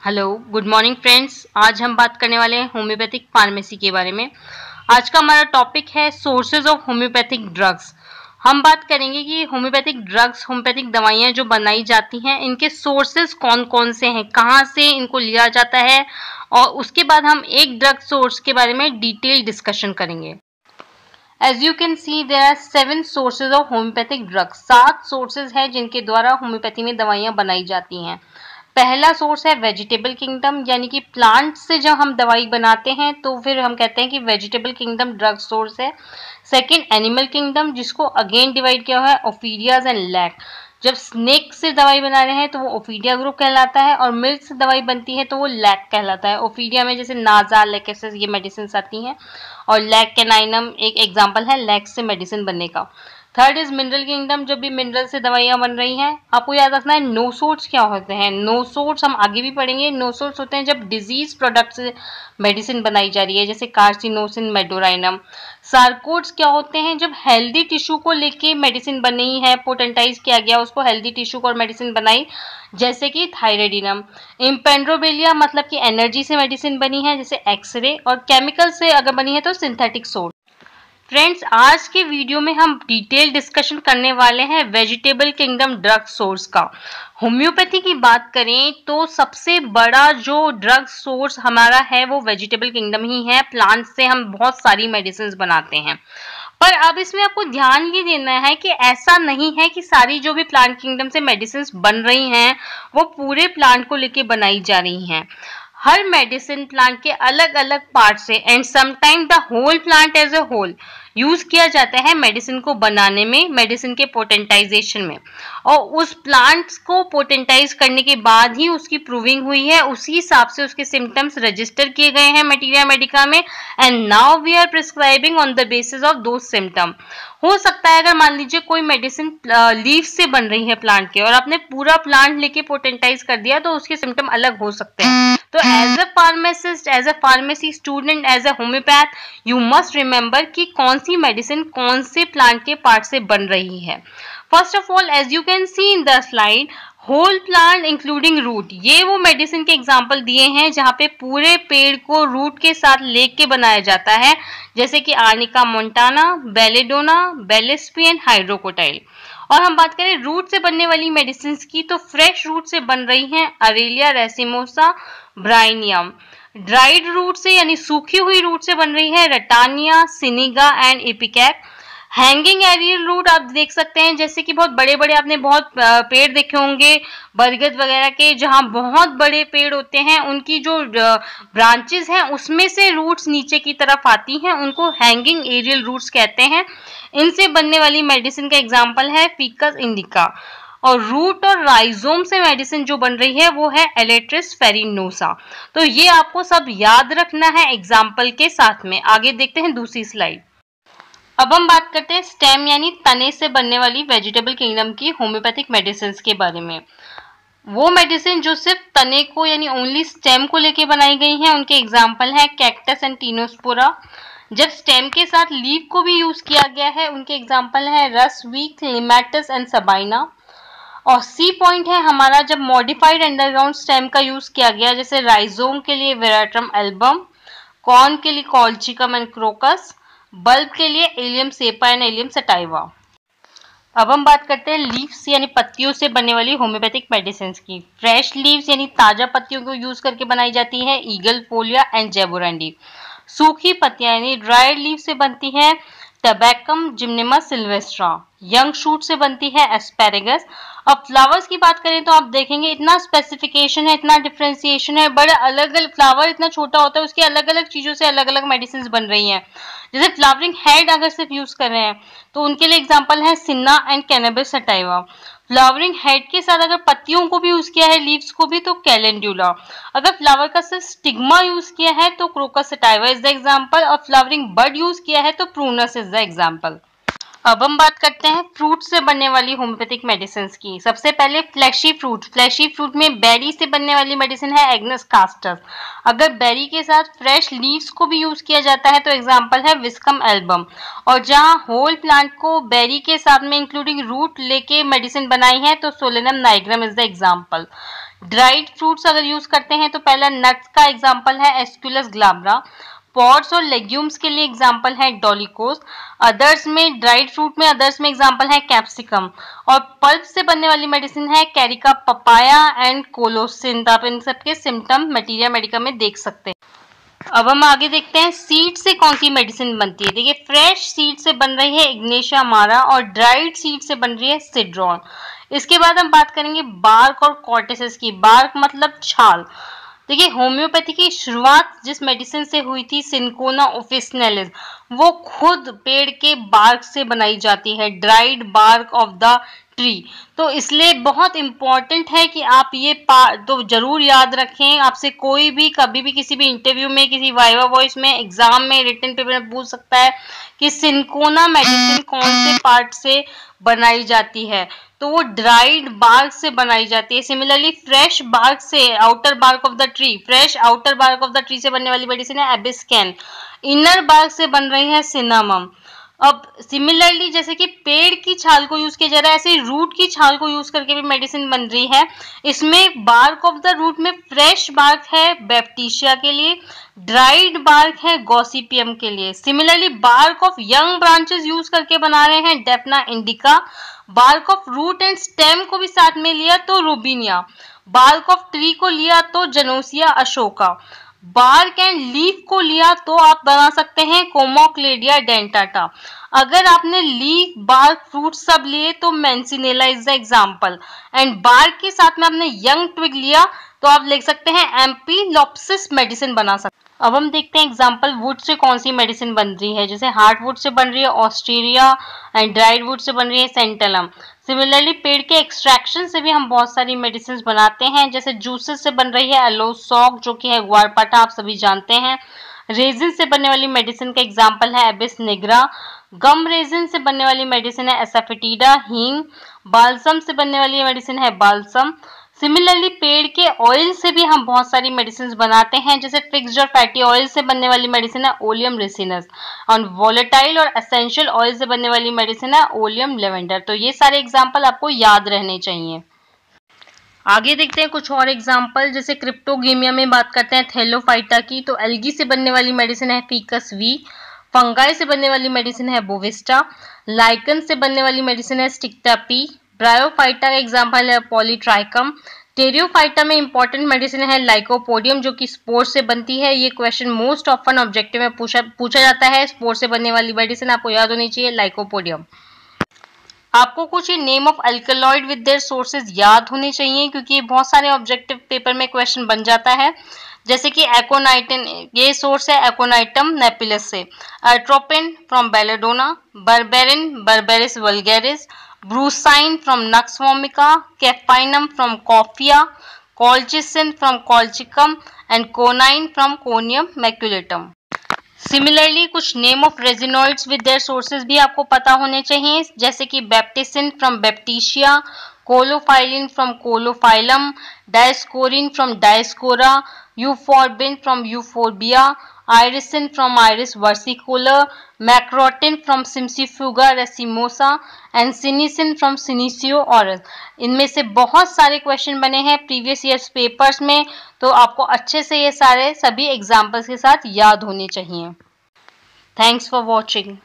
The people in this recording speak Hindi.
Hello, good morning friends. आज हम बात करने वाले हैं होम्योपैथिक फार्मेसी के बारे में। आज का हमारा टॉपिक है सोर्सेज ऑफ होम्योपैथिक ड्रग्स। हम बात करेंगे कि होम्योपैथिक ड्रग्स, होम्योपैथिक दवाइयाँ जो बनाई जाती हैं, इनके सोर्सेज कौन कौन से हैं, कहाँ से इनको लिया जाता है, और उसके बाद हम एक ड्रग सोर्स के बारे में डिटेल डिस्कशन करेंगे। As you can see, there are 7 sources of homeopathic drugs। 7 sources हैं जिनके द्वारा होम्योपैथी में दवाइयाँ बनाई जाती हैं। पहला सोर्स है वेजिटेबल किंगडम, यानी कि प्लांट से जब हम दवाई बनाते हैं तो फिर हम कहते हैं कि वेजिटेबल किंगडम ड्रग सोर्स है। सेकंड, एनिमल किंगडम, जिसको अगेन डिवाइड किया हुआ है ओफिडियाज एंड लैक। जब स्नेक से दवाई बना रहे हैं तो वो ओफिडिया ग्रुप कहलाता है, और मिल्क से दवाई बनती है तो वो लैक कहलाता है। ओफिडिया में जैसे नाजा, लेकेसिस ये मेडिसिन आती हैं, और लैक कैनाइनम एक एग्जाम्पल है लैक से मेडिसिन बनने का। थर्ड इज मिनरल किंगडम, जब भी मिनरल से दवाइयाँ बन रही हैं। आपको याद रखना है नोसोर्ट्स क्या होते हैं। नोसोर्ट्स हम आगे भी पढ़ेंगे। नोसोर्ट्स होते हैं जब डिजीज प्रोडक्ट से मेडिसिन बनाई जा रही है, जैसे कार्सिनोसिन, मेडोराइनम। सार्कोट्स क्या होते हैं, जब हेल्दी टिश्यू को लेके मेडिसिन बनी है, पोटेंटाइज किया गया उसको, हेल्दी टिश्यू को और मेडिसिन बनाई, जैसे कि थायराइडिनम। इम्पेंड्रोबेलिया मतलब कि एनर्जी से मेडिसिन बनी है, जैसे एक्सरे। और केमिकल से अगर बनी है तो सिंथेटिक सोर्स। फ्रेंड्स, आज के वीडियो में हम डिटेल डिस्कशन करने वाले हैं वेजिटेबल किंगडम ड्रग सोर्स का। होम्योपैथी की बात करें तो सबसे बड़ा जो ड्रग सोर्स हमारा है वो वेजिटेबल किंगडम ही है। प्लांट से हम बहुत सारी मेडिसिन बनाते हैं, पर अब इसमें आपको ध्यान ये देना है कि ऐसा नहीं है कि सारी जो भी प्लांट किंगडम से मेडिसिन बन रही हैं वो पूरे प्लांट को लेके बनाई जा रही हैं। हर मेडिसिन प्लांट के अलग अलग पार्ट से and sometime the whole plant as a whole use किया जाता है मेडिसिन को बनाने में, मेडिसिन के पोटेंटाइजेशन में। और उस प्लांट को पोटेंटाइज करने के बाद ही उसकी प्रूविंग हुई है, उसी हिसाब से उसके सिम्टम्स रजिस्टर किए गए हैं मटीरिया मेडिका में, and now we are prescribing on the basis of दो सिम्टम। हो सकता है अगर मान लीजिए कोई मेडिसिन लीफ से बन रही है प्लांट के, और आपने पूरा प्लांट लेके पोटेंटाइज कर दिया, तो उसके सिम्टम अलग हो सकते हैं। तो as a pharmacist, as a pharmacy student, as a homeopath, you must remember कि कौन सी मेडिसिन कौन से प्लांट के पार्ट से बन रही है। First of all, as you can see in the slide, whole plant including root, ये वो मेडिसिन के एग्जाम्पल दिए हैं जहां पे पूरे पेड़ को रूट के साथ लेके बनाया जाता है, जैसे कि आर्निका मोंटाना, बेलेडोना, बेलेस्पी एंड हाइड्रोकोटाइल। और हम बात करें रूट से बनने वाली मेडिसिन की, तो फ्रेश रूट से बन रही हैं aralia racemosa, bryonium. Dried root से यानी सूखी हुई रूट से बन रही है ratanhia, senega and ipecac. Hanging aerial root आप देख सकते हैं, जैसे कि बहुत बड़े बड़े आपने बहुत पेड़ देखे होंगे बरगद वगैरह के, जहां बहुत बड़े पेड़ होते हैं, उनकी जो ब्रांचेस हैं उसमें से रूट्स नीचे की तरफ आती हैं, उनको हैंगिंग एरियल रूट्स कहते हैं। इनसे बनने वाली मेडिसिन का एग्जाम्पल है फिकस इंडिका। और रूट और राइजोम से मेडिसिन जो बन रही है वो है एलेट्रिस फेरिनोसा। तो ये आपको सब याद रखना है एग्जाम्पल के साथ में। आगे देखते हैं दूसरी स्लाइड। अब हम बात करते हैं स्टेम यानी तने से बनने वाली वेजिटेबल किंगडम की होम्योपैथिक मेडिसिन के बारे में। वो मेडिसिन जो सिर्फ तने को यानी ओनली स्टेम को लेके बनाई गई हैं, उनके एग्जाम्पल है कैक्टस एंड टीनोस्पोरा। जब स्टेम के साथ लीफ को भी यूज किया गया है, उनके एग्जाम्पल है रस वीक, लिमेटस एंड सबाइना। और सी पॉइंट है हमारा जब मॉडिफाइड अंडरग्राउंड स्टेम का यूज किया गया, जैसे राइजोम के लिए वेराट्रम एल्बम, कॉर्न के लिए कॉल्चिकम एंड क्रोकस, बल्ब के लिए allium cepa and allium sativa. अब हम बात करते हैं लीव्स यानी पत्तियों से बनने वाली होम्योपैथिक मेडिसिन की। फ्रेश लीव्स यानी ताजा पत्तियों को यूज करके बनाई जाती है ईगल फोलिया एंड जेबोरेंडी। सूखी पत्तियां यानी ड्राइड लीव से बनती है टबैकम जिम्नेमा सिल्वेस्ट्रा। यंग शूट से बनती है एस्पेरेगस। अब फ्लावर्स की बात करें तो आप देखेंगे इतना स्पेसिफिकेशन है, इतना डिफ्रेंसिएशन है, बड़ा अलग अलग फ्लावर इतना छोटा होता है, उसके अलग अलग चीजों से अलग अलग मेडिसिन बन रही हैं। जैसे फ्लावरिंग हेड अगर सिर्फ यूज कर रहे हैं तो उनके लिए एग्जांपल है cina and cannabis sativa. Flowering head के साथ अगर पत्तियों को भी यूज किया है, लीव्स को भी, तो कैलेंड्यूला। अगर फ्लावर का सिर्फ स्टिग्मा यूज किया है तो crocus sativa is the example, और फ्लावरिंग बड यूज किया है तो प्रूनस इज द एग्जांपल। अब हम बात करते हैं फ्रूट से बनने वाली होम्योपैथिक मेडिसिन की। सबसे पहले फ्लैशी फ्रूट। फ्लैशी फ्रूट में बेरी से बनने वाली मेडिसिन है एग्नस कास्टस। अगर बेरी के साथ फ्रेश लीव्स को भी यूज किया जाता है तो एग्जांपल है विस्कम एल्बम। और जहां होल प्लांट को बेरी के साथ में इंक्लूडिंग रूट लेके मेडिसिन बनाई है तो Solanum nigrum is the example. Dried fruits अगर यूज करते हैं तो पहला नट्स का एग्जांपल है एस्कुलस ग्लाब्रा। पॉड्स और लेग्यूम्स के लिए एग्जांपल है डोलिकोस। अदर्स में, ड्राइड फ्रूट में अदर्स में एग्जांपल है कैप्सिकम। और पल्प से बनने वाली मेडिसिन है कैरिका पपाया एंड कोलोसिन। आप इन सबके सिम्टम मटीरिया मेडिका में देख सकते हैं। अब हम आगे देखते हैं सीड से कौन सी मेडिसिन बनती है। देखिए, फ्रेश सीड से बन रही है इग्नेशिया अमारा और ड्राइड सीड से बन रही है सिड्रॉन। इसके बाद हम बात करेंगे बार्क और कॉर्टेसिस की। बार्क मतलब छाल। देखिए, होम्योपैथी की शुरुआत जिस मेडिसिन से हुई थी, सिंकोना ऑफिसिनालिस, वो खुद पेड़ के बार्क से बनाई जाती है, dried bark of the tree. तो इसलिए बहुत इंपॉर्टेंट है कि आप ये तो जरूर याद रखें। आपसे कोई भी कभी भी किसी भी इंटरव्यू में, किसी वाइवा वॉइस में, एग्जाम में, रिटन पेपर में पूछ सकता है कि सिंकोना मेडिसिन कौन से पार्ट से बनाई जाती है, तो वो ड्राइड बार्क से बनाई जाती है। सिमिलरली फ्रेश बार्क से, outer bark of the tree, fresh outer bark of the tree से बनने वाली मेडिसिन है एबिस्कैन। इनर बार्क से बन रही है सिनामम। अब सिमिलरली जैसे कि पेड़ की छाल को यूज किया जा रहा है, ऐसे रूट की छाल को यूज करके भी मेडिसिन बन रही है। इसमें बार्क ऑफ द रूट में फ्रेश बार्क है बैप्टीशिया के लिए, ड्राइड बार्क है गॉसिपियम के लिए। Similarly bark of young branches use करके बना रहे हैं daphne indica. Bark of root and stem को भी साथ में लिया तो रूबिनिया। बार्क ऑफ ट्री को लिया तो जनोसिया अशोका। बार्क एंड लीफ को लिया तो आप बना सकते हैं कोमोक्लेडिया डेंटाटा। अगर आपने लीफ, बार्क, फ्रूट सब लिए तो mancinella is the example. And bark के साथ में आपने यंग ट्विग लिया तो आप लिख सकते हैं एम्पीलोप्सिस मेडिसिन बना सकते हैं। अब हम देखते हैं एग्जाम्पल वुड से कौन सी मेडिसिन बन रही है। जैसे हार्ड वुड से बन रही है ऑस्ट्रेरिया एंड ड्राइड वुड से बन रही है सेंटलम। सिमिलरली पेड़ के एक्सट्रैक्शन से भी हम बहुत सारी मेडिसिन बनाते हैं। जैसे जूसेस से बन रही है एलोसॉक, जो कि है ग्वारपाठा, आप सभी जानते हैं। रेजिन से बनने वाली मेडिसिन का एग्जाम्पल है एबिस निग्रा। गम रेजिन से बनने वाली मेडिसिन है एसाफेटिडा, हींग। बाल्सम से बनने वाली मेडिसिन है बाल्सम। सिमिलरली पेड़ के ऑयल से भी हम बहुत सारी मेडिसिन बनाते हैं। जैसे फिक्स्ड और फैटी ऑयल से बनने वाली मेडिसिन है ओलियम रिसिनस और वोलेटाइल और एसेंशियल ऑयल से बनने वाली मेडिसिन है ओलियम लेवेंडर। तो ये सारे एग्जाम्पल आपको याद रहने चाहिए। आगे देखते हैं कुछ और एग्जाम्पल। जैसे क्रिप्टोगेमिया में बात करते हैं थैलोफाइटा की, तो एल्गी से बनने वाली मेडिसिन है फिकस वी। फंगाई से बनने वाली मेडिसिन है बोविस्टा। लाइकन से बनने वाली मेडिसिन है स्टिक्टा पी। ब्रायोफाइटा का एग्जाम्पल है पॉलीट्राइकम। टेरियोफाइटा में इंपॉर्टेंट मेडिसिन है लाइकोपोडियम, जो कि स्पोर से बनती है। ये क्वेश्चन मोस्ट ऑफन ऑब्जेक्टिव में पूछा जाता है। स्पोर से बनने वाली मेडिसिन आपको याद होनी चाहिए लाइकोपोडियम। आपको कुछ name of alkaloid with their sources याद होने चाहिए, क्योंकि ये बहुत सारे ऑब्जेक्टिव पेपर में क्वेश्चन बन जाता है। जैसे कि एकोनाइटिन, ये सोर्स है एकोनाइटम नेपिलस से। Atropine from belladonna. Berberine, berberis vulgaris. Brucine from nux vomica. Caffeinum from coffea. Colchicine from colchicum and conine from conium maculatum. Similarly कुछ name of resinoids with their sources भी आपको पता होने चाहिए। जैसे कि baptisin from baptisia, caulophyllin from caulophyllum, dioscorein from dioscorea, euphorbin from euphorbia, irisin from iris versicolor, macrotin from cimicifuga racemosa and senecin from senecio aureus. इनमें से बहुत सारे क्वेश्चन बने हैं प्रीवियस ईयर्स पेपर्स में, तो आपको अच्छे से ये सारे सभी एग्जाम्पल्स के साथ याद होने चाहिए। Thanks for watching.